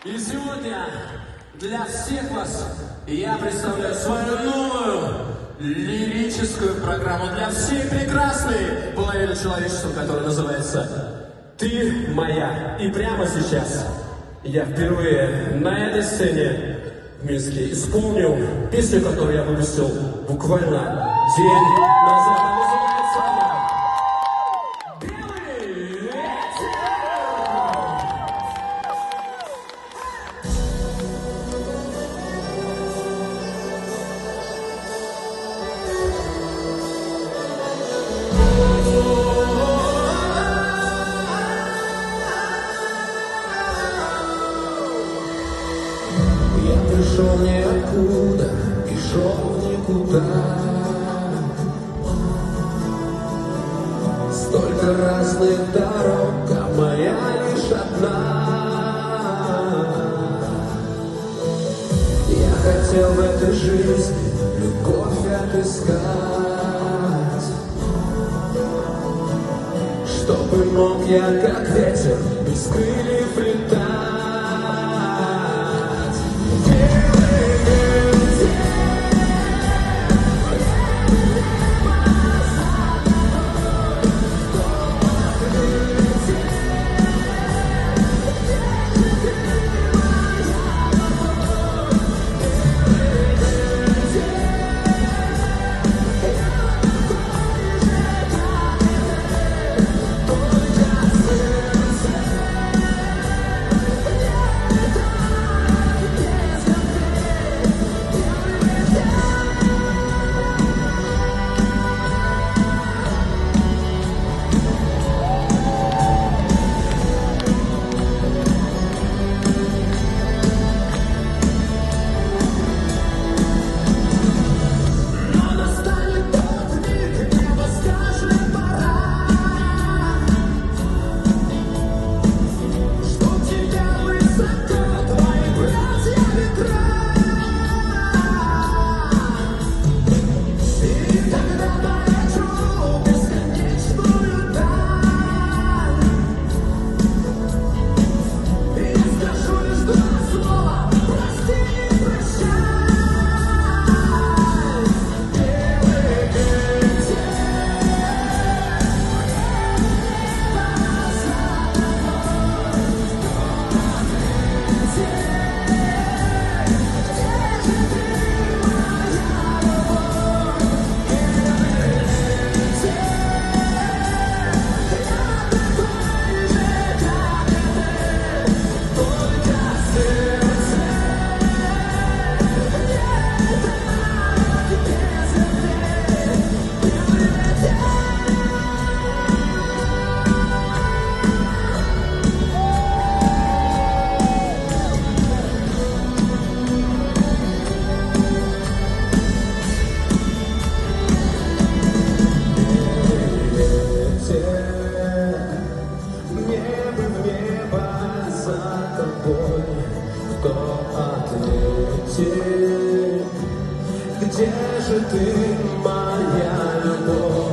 И сегодня для всех вас я представляю свою новую лирическую программу для всей прекрасной половины человечества, которая называется «Ты моя». И прямо сейчас я впервые на этой сцене в Минске исполню песню, которую я выпустил буквально день назад. Пришел ниоткуда и шел никуда. Столько разных дорог, а моя лишь одна. Я хотел в этой жизни любовь отыскать, чтобы мог я, как ветер, без крыльев летать. Кто ответит, где же ты, моя любовь?